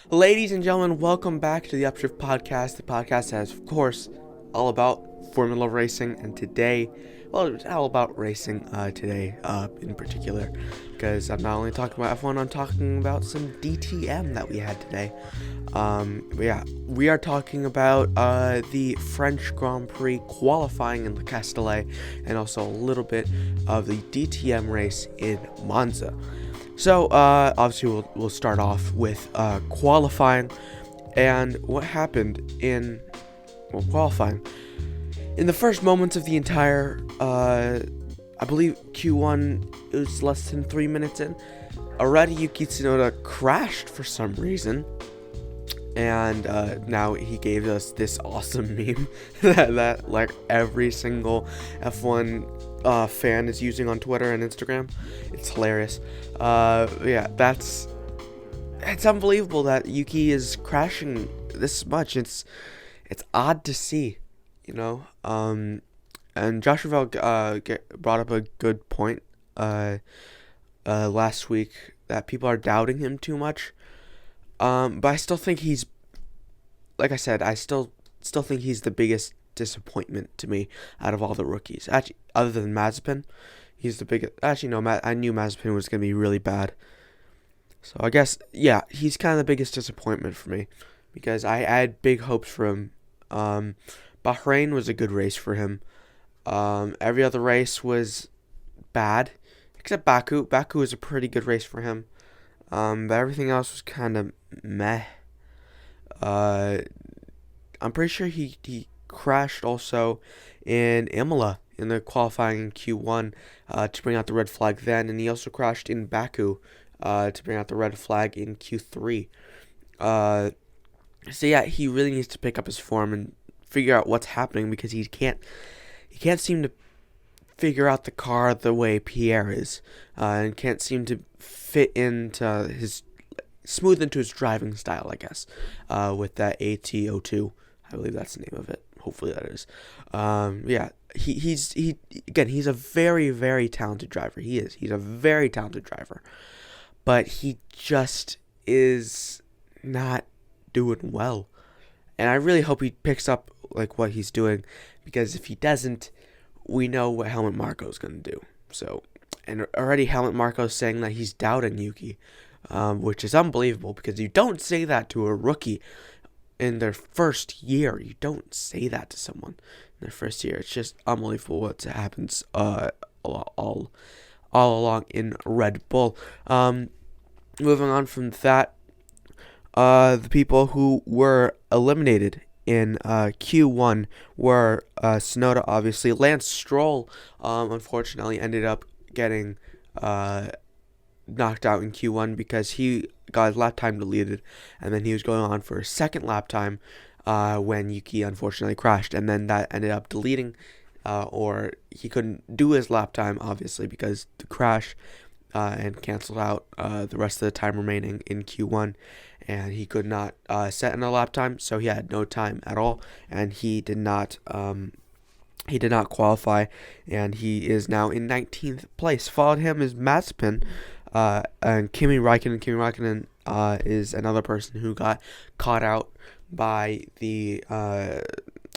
Ladies and gentlemen, welcome back to the Upshift Podcast. The podcast is, of course, all about Formula Racing, and today, well, it's all about racing today in particular, because I'm not only talking about F1, I'm talking about some DTM that we had today. We are talking about the French Grand Prix Qualifying in Le Castellet, and also a little bit of the DTM race in Monza. So, obviously, we'll start off with qualifying, and what happened in qualifying. In the first moments of the entire, I believe Q1, it was less than 3 minutes in, already Yuki crashed for some reason, and now he gave us this awesome meme that like every single F1 fan is using on Twitter and Instagram. It's hilarious. It's unbelievable that Yuki is crashing this much. It's odd to see, you know. And Josh Ravel brought up a good point last week that people are doubting him too much. But I still think he's, like I said, I still think he's the biggest disappointment to me out of all the rookies. Actually, other than Mazepin, he's the biggest. Actually, no, I knew Mazepin was going to be really bad. So I guess, yeah, he's kind of the biggest disappointment for me because I had big hopes for him. Bahrain was a good race for him. Every other race was bad, except Baku. Baku was a pretty good race for him. But everything else was kind of meh. I'm pretty sure he crashed also in Imola in the qualifying in Q1 to bring out the red flag then, and he also crashed in Baku to bring out the red flag in Q3. So yeah, he really needs to pick up his form and figure out what's happening because he can't seem to figure out the car the way Pierre is, and can't seem to fit into smooth into his driving style, I guess, with that AT02. I believe that's the name of it. Hopefully that is. He's a very, very talented driver. He's a very talented driver, but he just is not doing well. And I really hope he picks up like what he's doing, because if he doesn't, we know what Helmut Marko is going to do. So, and already Helmut Marko is saying that he's doubting Yuki, which is unbelievable because you don't say that to a rookie in their first year. You don't say that to someone in their first year. It's just unbelievable what happens all along in Red Bull. Moving on from that, the people who were eliminated in Q1 were Tsunoda, obviously. Lance Stroll, unfortunately, ended up getting knocked out in Q1 because he got his lap time deleted, and then he was going on for a second lap time when Yuki unfortunately crashed, and then that ended up deleting, or he couldn't do his lap time, obviously, because the crash, and canceled out the rest of the time remaining in Q1, and he could not set in a lap time, so he had no time at all, and he did not qualify, and he is now in 19th place. Followed him is Mazepin, and Kimi Räikkönen. Kimi Räikkönen is another person who got caught out by the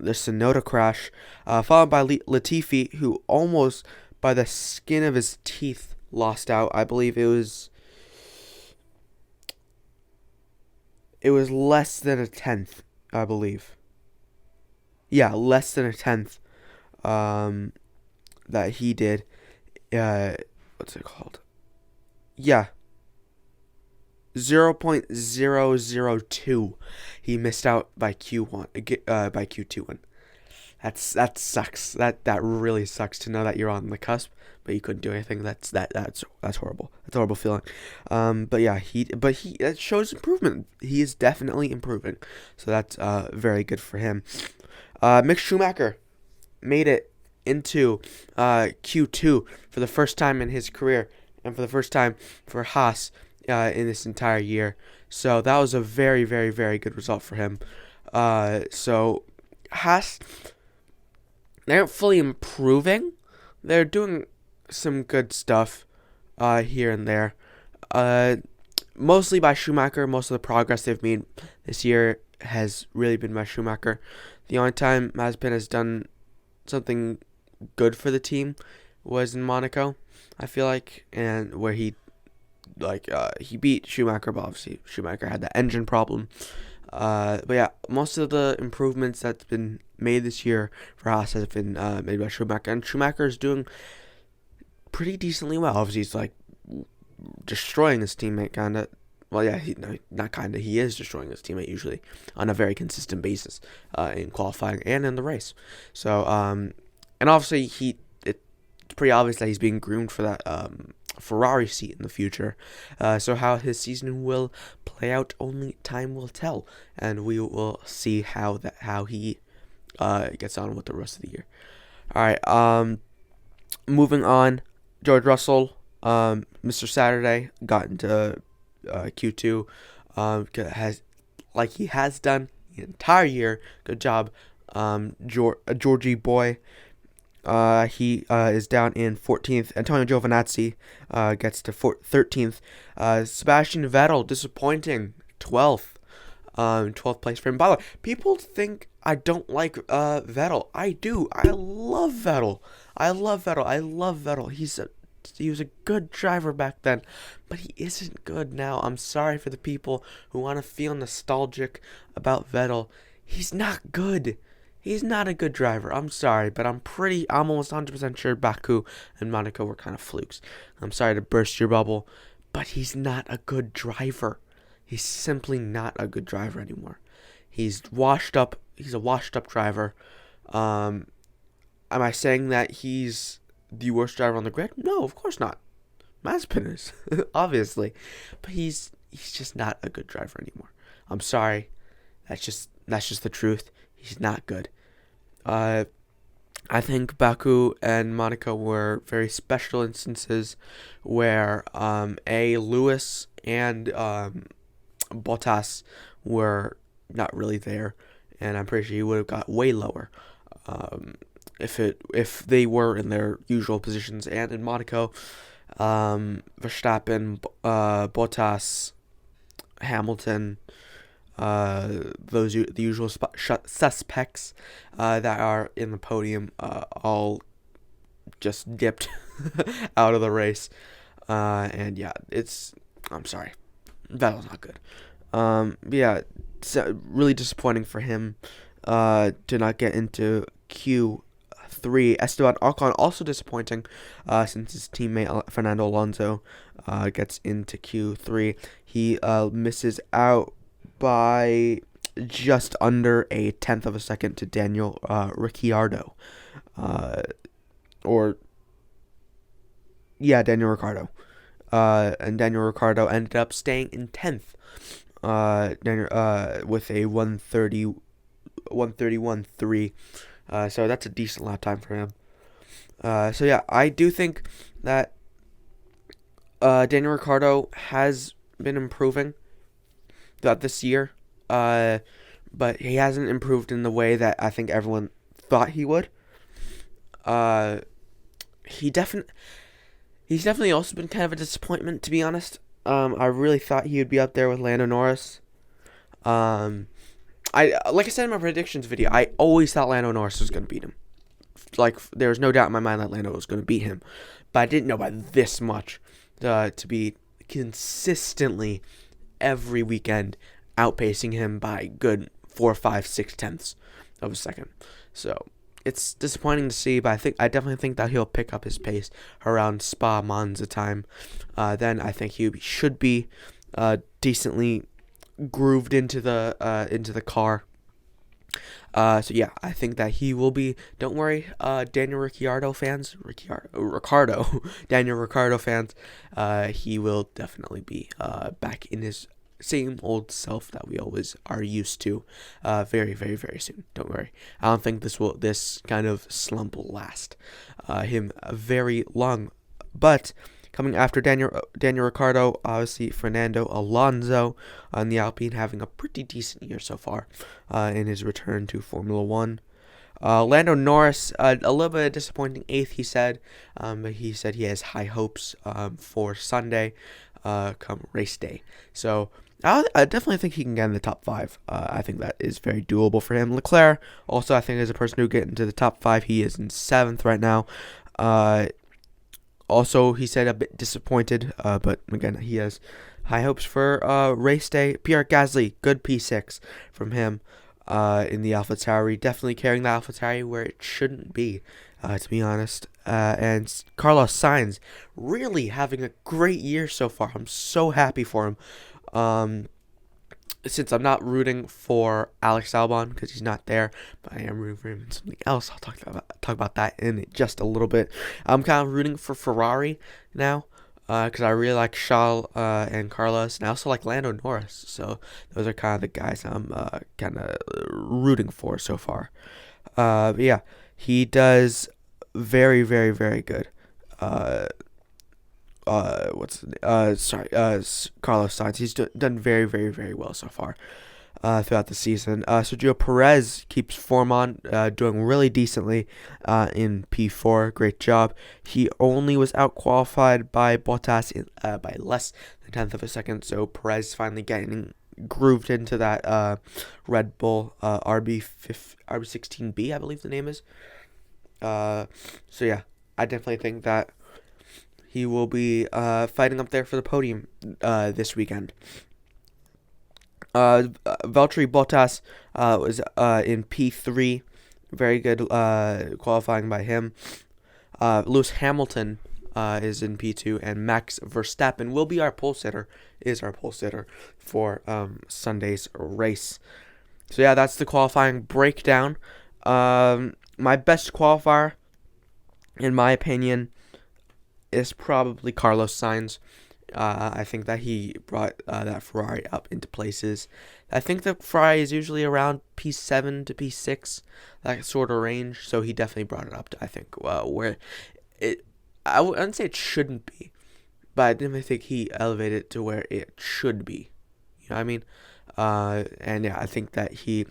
Tsunoda crash, followed by Latifi, who almost by the skin of his teeth lost out. I believe it was less than a tenth, I believe. Yeah, less than a tenth that he did. What's it called? Yeah. 0.002. He missed out by Q1, by Q2. That sucks. That really sucks to know that you're on the cusp, but you couldn't do anything. That's horrible. That's a horrible feeling. But yeah, that shows improvement. He is definitely improving. So that's very good for him. Mick Schumacher made it into Q2 for the first time in his career, and for the first time for Haas in this entire year. So that was a very, very, very good result for him. So Haas, they aren't fully improving. They're doing some good stuff here and there. mostly by Schumacher. Most of the progress they've made this year has really been by Schumacher. The only time Mazepin has done something good for the team was in Monaco, I feel like, and where he beat Schumacher, but obviously Schumacher had that engine problem. But yeah, most of the improvements that's been made this year for Haas has been made by Schumacher, and Schumacher is doing pretty decently well. Obviously, he's like destroying his teammate, kind of. Well, yeah, not kind of. He is destroying his teammate usually on a very consistent basis in qualifying and in the race. So, and obviously it's pretty obvious that he's being groomed for that Ferrari seat in the future. So how his season will play out, only time will tell, and we will see how he gets on with the rest of the year. All right. Moving on, George Russell, Mr. Saturday, got into Q2. He has done the entire year. Good job, Georgie boy. He is down in 14th. Antonio Giovinazzi gets to 13th. Sebastian Vettel, disappointing, 12th. 12th place for him. By the way, people think I don't like Vettel. I do. I love Vettel. I love Vettel. He was a good driver back then, but he isn't good now. I'm sorry for the people who want to feel nostalgic about Vettel. He's not good. He's not a good driver. I'm sorry, but I'm almost 100% sure Baku and Monaco were kind of flukes. I'm sorry to burst your bubble, but he's not a good driver. He's simply not a good driver anymore. He's washed up. He's a washed up driver. Am I saying that he's the worst driver on the grid? No, of course not. Mazepin is, obviously, but he's just not a good driver anymore. I'm sorry. That's just the truth. He's not good. I think Baku and Monaco were very special instances where Lewis and Bottas were not really there, and I'm pretty sure he would have got way lower if they were in their usual positions. And in Monaco, Verstappen, Bottas, Hamilton, the usual suspects that are in the podium all just dipped out of the race, and yeah, I'm sorry, Vettel's not good. Yeah, it's really disappointing for him to not get into Q3. Esteban Ocon also disappointing since his teammate Fernando Alonso gets into Q3. He misses out by just under a tenth of a second to Daniel Ricciardo. Daniel Ricciardo. And Daniel Ricciardo ended up staying in 10th with a 131.3. So that's a decent lap time for him. So yeah, I do think that Daniel Ricciardo has been improving throughout this year, but he hasn't improved in the way that I think everyone thought he would. He's definitely also been kind of a disappointment, to be honest. I really thought he would be up there with Lando Norris. Like I said in my predictions video, I always thought Lando Norris was going to beat him. Like, there was no doubt in my mind that Lando was going to beat him, but I didn't know by this much to be consistently every weekend outpacing him by good 4, 5, 6 tenths of a second. So it's disappointing to see, but I definitely think that he'll pick up his pace around Spa Monza time. Then I think he should be decently grooved into the car. So yeah, I think that he will be. Don't worry, Daniel Ricciardo fans, Daniel Ricciardo fans. He will definitely be back in his same old self that we always are used to, very, very, very soon. Don't worry. I don't think this kind of slump will last him very long. But coming after Daniel Ricciardo, obviously Fernando Alonso on the Alpine, having a pretty decent year so far in his return to Formula One. Lando Norris, a little bit disappointing 8th, he said, but he said he has high hopes for Sunday. come race day. So I definitely think he can get in the top 5. I think that is very doable for him. Leclerc also, I think, is a person who get into the top 5. He is in 7th right now. Also, he said a bit disappointed, but again, he has high hopes for race day. Pierre Gasly, good P6 from him in the AlphaTauri. Definitely carrying the AlphaTauri where it shouldn't be, to be honest. And Carlos Sainz really having a great year so far. I'm so happy for him. Since I'm not rooting for Alex Albon because he's not there, but I am rooting for him in something else. I'll talk about that in just a little bit. I'm kind of rooting for Ferrari now because I really like Charles and Carlos, and I also like Lando Norris. So those are kind of the guys I'm kind of rooting for so far. But yeah, he does very, very, very good. Carlos Sainz. He's done very, very, very well so far throughout the season. Sergio Perez keeps form on, doing really decently in P4. Great job. He only was out-qualified by Bottas by less than 1/10 of a second, so Perez finally getting grooved into that Red Bull RB16B, I believe the name is. So yeah, I definitely think that he will be fighting up there for the podium this weekend. Valtteri Bottas was in P3. Very good qualifying by him. Lewis Hamilton is in P2. And Max Verstappen will be our pole sitter for Sunday's race. So yeah, that's the qualifying breakdown. My best qualifier, in my opinion, is probably Carlos Sainz. I think that he brought that Ferrari up into places. I think the Ferrari is usually around P7 to P6, that sort of range. So he definitely brought it up to, I think, where it. I wouldn't say it shouldn't be, but I definitely think he elevated it to where it should be. You know what I mean? And yeah, I think that you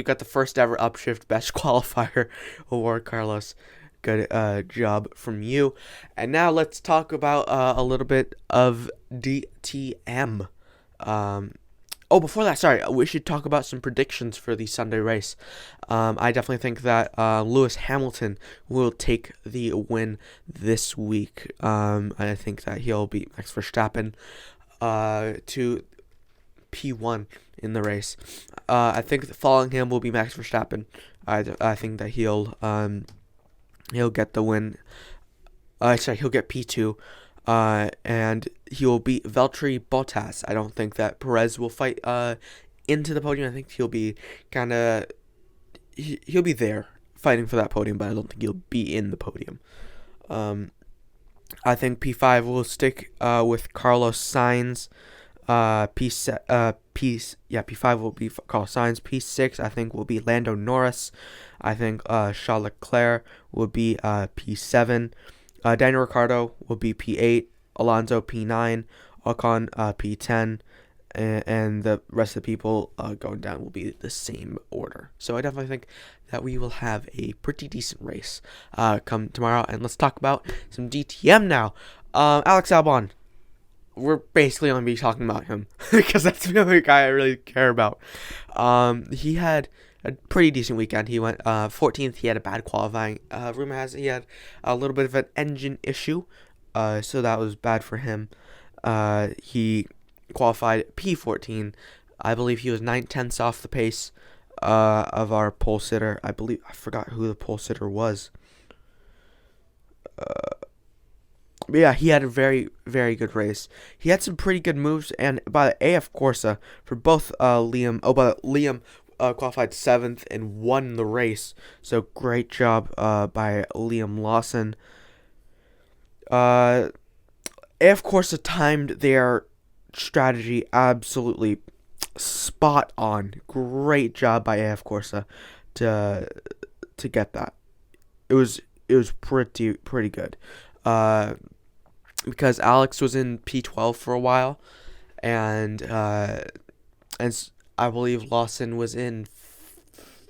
got the first ever Upshift Best Qualifier award, Carlos. Good job from you. And now let's talk about a little bit of DTM. Before that, sorry, we should talk about some predictions for the Sunday race. I definitely think that Lewis Hamilton will take the win this week. I think that he'll beat Max Verstappen to P1 in the race. I think that following him will be Max Verstappen. I think that he'll get the win. He'll get P2. And he will beat Valtteri Bottas. I don't think that Perez will fight into the podium. I think he'll be he'll be there fighting for that podium, but I don't think he'll be in the podium. I think P5 will stick with Carlos Sainz. P5 will be Carlos Sainz. P6 I think will be Lando Norris. I think Charles Leclerc will be P7. Daniel Ricciardo will be P8. Alonso P9. Ocon P10. And the rest of the people going down will be the same order. So I definitely think that we will have a pretty decent race come tomorrow. And let's talk about some DTM now. Alex Albon. We're basically only be talking about him because that's the only guy I really care about. He had a pretty decent weekend. He went 14th. He had a bad qualifying. Rumor has it he had a little bit of an engine issue, so that was bad for him. He qualified P14. I believe he was 9/10 off the pace of our pole sitter. I forgot who the pole sitter was. But yeah, he had a very, very good race. He had some pretty good moves, and by the AF Corsa for both Liam. But Liam qualified 7th and won the race. So great job by Liam Lawson. AF Corsa timed their strategy absolutely spot on. Great job by AF Corsa to get that. It was pretty good. Because Alex was in P12 for a while, and I believe Lawson was in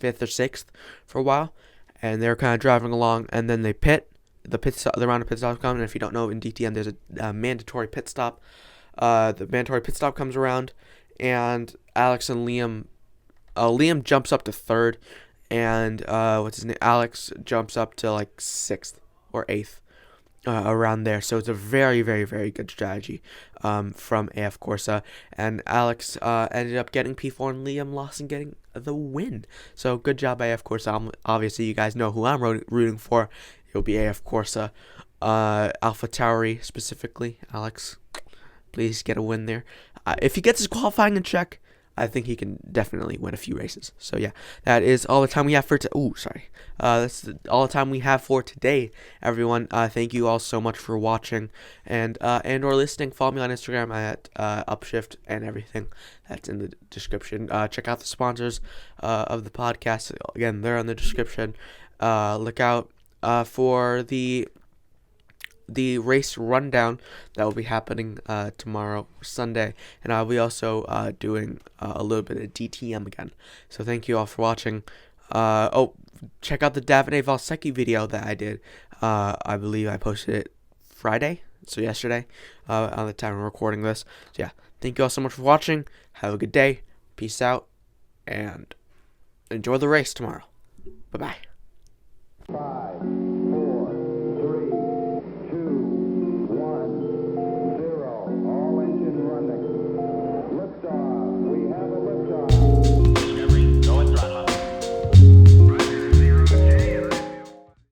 5th or 6th for a while, and they were kind of driving along, and then they pit, the round of pit stops come. And if you don't know, in DTM there's a mandatory pit stop. The mandatory pit stop comes around, and Alex and Liam jumps up to third, and what's his name? Alex jumps up to like 6th or 8th. Around there, so it's a very, very, very good strategy from AF Corsa, and Alex ended up getting P4, and Liam Lawson getting the win. So good job, AF Corsa. Obviously, you guys know who I'm rooting for. It'll be AF Corsa, Alpha Tauri specifically. Alex, please get a win there. If he gets his qualifying in check, I think he can definitely win a few races. So yeah, that is all the time we have for that's all the time we have for today, everyone. Thank you all so much for watching and or listening. Follow me on Instagram at Upshift and everything that's in the description. Check out the sponsors of the podcast. Again, they're in the description. Look out for the race rundown that will be happening tomorrow, Sunday, and I'll be also doing a little bit of DTM again. So thank you all for watching. Check out the Davide Valsecchi video that I did. I believe I posted it Friday, so yesterday, on the time I'm recording this. So yeah, thank you all so much for watching. Have a good day. Peace out, and enjoy the race tomorrow. Bye-bye.